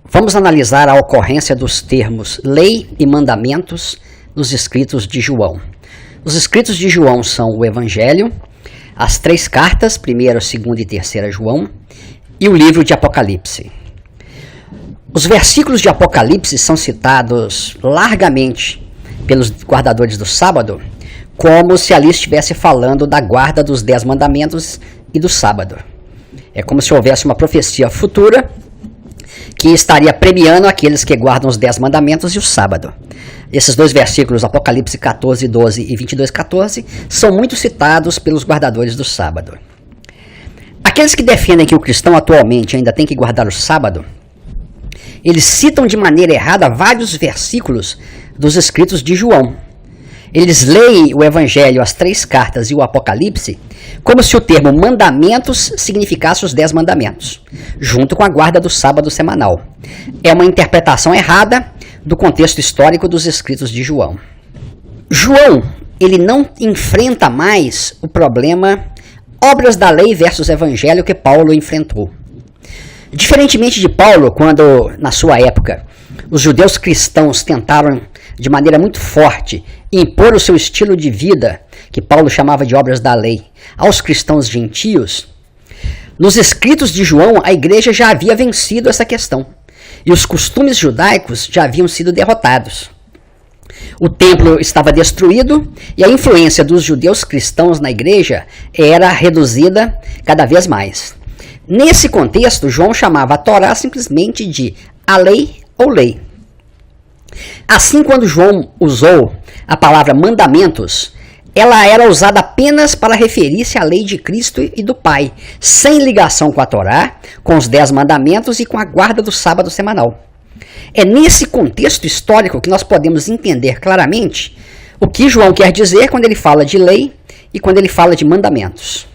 vamos analisar a ocorrência dos termos lei e mandamentos nos escritos de João. Os escritos de João são o Evangelho, as 3 cartas, 1ª, 2ª e 3ª João, e o livro de Apocalipse. Os versículos de Apocalipse são citados largamente pelos guardadores do sábado, como se ali estivesse falando da guarda dos 10 mandamentos e do sábado. É como se houvesse uma profecia futura que estaria premiando aqueles que guardam os 10 mandamentos e o sábado. Esses 2 versículos, Apocalipse 14, 12 e 22, 14, são muito citados pelos guardadores do sábado. Aqueles que defendem que o cristão atualmente ainda tem que guardar o sábado, eles citam de maneira errada vários versículos dos escritos de João. Eles leem o Evangelho, as 3 cartas e o Apocalipse como se o termo mandamentos significasse os 10 mandamentos, junto com a guarda do sábado semanal. É uma interpretação errada do contexto histórico dos escritos de João. João, ele não enfrenta mais o problema obras da lei versus evangelho que Paulo enfrentou. Diferentemente de Paulo, quando, na sua época, os judeus cristãos tentaram, de maneira muito forte, impor o seu estilo de vida, que Paulo chamava de obras da lei, aos cristãos gentios, nos escritos de João, a igreja já havia vencido essa questão, e os costumes judaicos já haviam sido derrotados. O templo estava destruído, e a influência dos judeus cristãos na igreja era reduzida cada vez mais. Nesse contexto, João chamava a Torá simplesmente de a lei ou lei. Assim, quando João usou a palavra mandamentos, ela era usada apenas para referir-se à lei de Cristo e do Pai, sem ligação com a Torá, com os 10 mandamentos e com a guarda do sábado semanal. É nesse contexto histórico que nós podemos entender claramente o que João quer dizer quando ele fala de lei e quando ele fala de mandamentos.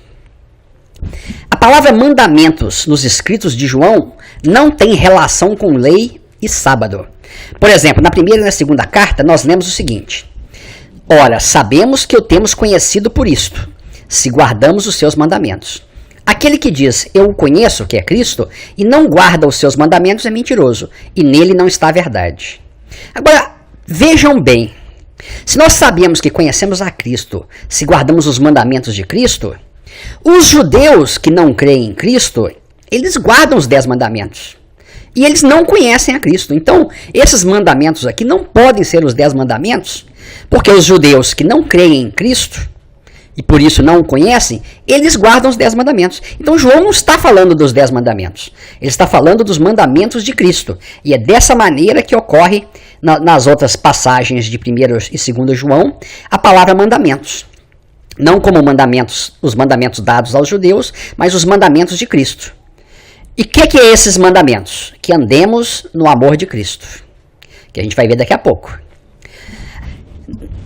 A palavra mandamentos nos escritos de João não tem relação com lei e sábado. Por exemplo, na 1ª e na 2ª carta, nós lemos o seguinte: ora, sabemos que o temos conhecido por isto, se guardamos os seus mandamentos. Aquele que diz, eu o conheço, que é Cristo, e não guarda os seus mandamentos é mentiroso, e nele não está a verdade. Agora, vejam bem, se nós sabemos que conhecemos a Cristo, se guardamos os mandamentos de Cristo, os judeus que não creem em Cristo, eles guardam os 10 mandamentos. E eles não conhecem a Cristo. Então, esses mandamentos aqui não podem ser os 10 mandamentos, porque os judeus que não creem em Cristo, e por isso não o conhecem, eles guardam os 10 mandamentos. Então, João não está falando dos 10 mandamentos. Ele está falando dos mandamentos de Cristo. E é dessa maneira que ocorre nas outras passagens de 1º e 2º João, a palavra mandamentos. Não como mandamentos, os mandamentos dados aos judeus, mas os mandamentos de Cristo. E o que é esses mandamentos? Que andemos no amor de Cristo, que a gente vai ver daqui a pouco.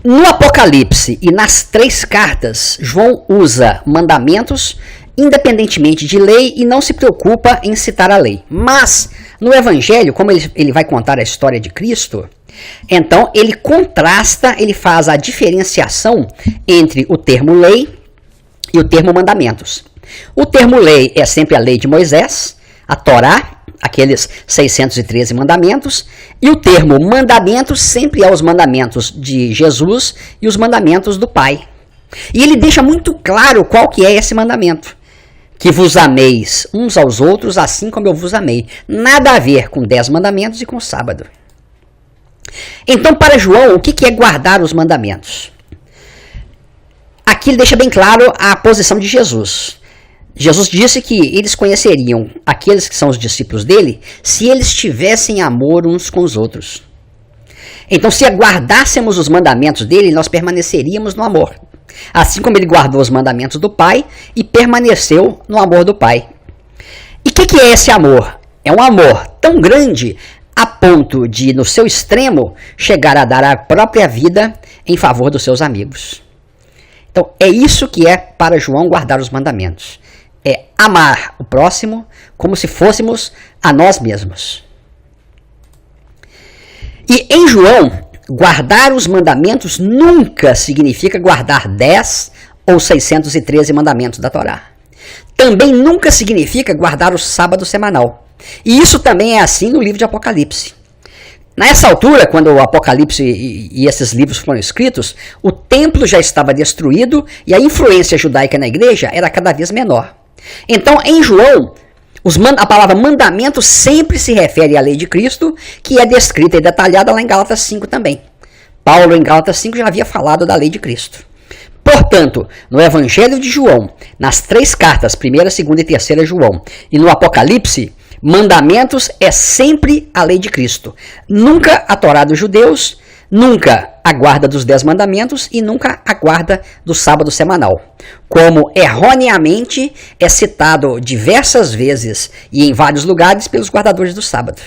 No Apocalipse e nas 3 cartas, João usa mandamentos independentemente de lei e não se preocupa em citar a lei. Mas, no Evangelho, como ele vai contar a história de Cristo, então ele contrasta, ele faz a diferenciação entre o termo lei e o termo mandamentos. O termo lei é sempre a lei de Moisés, a Torá, aqueles 613 mandamentos, e o termo mandamentos sempre é os mandamentos de Jesus e os mandamentos do Pai. E ele deixa muito claro qual que é esse mandamento. Que vos ameis uns aos outros assim como eu vos amei. Nada a ver com 10 mandamentos e com o sábado. Então, para João, o que é guardar os mandamentos? Aqui ele deixa bem claro a posição de Jesus. Jesus disse que eles conheceriam aqueles que são os discípulos dele se eles tivessem amor uns com os outros. Então, se guardássemos os mandamentos dele, nós permaneceríamos no amor. Assim como ele guardou os mandamentos do Pai e permaneceu no amor do Pai. E o que é esse amor? É um amor tão grande a ponto de, no seu extremo, chegar a dar a própria vida em favor dos seus amigos. Então, é isso que é para João guardar os mandamentos. É amar o próximo como se fôssemos a nós mesmos. E em João, guardar os mandamentos nunca significa guardar 10 ou 613 mandamentos da Torá. Também nunca significa guardar o sábado semanal. E isso também é assim no livro de Apocalipse. Nessa altura, quando o Apocalipse e esses livros foram escritos, o templo já estava destruído e a influência judaica na igreja era cada vez menor. Então, em João, a palavra mandamento sempre se refere à lei de Cristo, que é descrita e detalhada lá em Gálatas 5 também. Paulo, em Gálatas 5, já havia falado da lei de Cristo. Portanto, no Evangelho de João, nas 3 cartas, 1ª, 2ª e 3ª João, e no Apocalipse, mandamentos é sempre a lei de Cristo. Nunca a Torá dos judeus, nunca a guarda dos 10 mandamentos e nunca a guarda do sábado semanal. Como erroneamente é citado diversas vezes e em vários lugares pelos guardadores do sábado.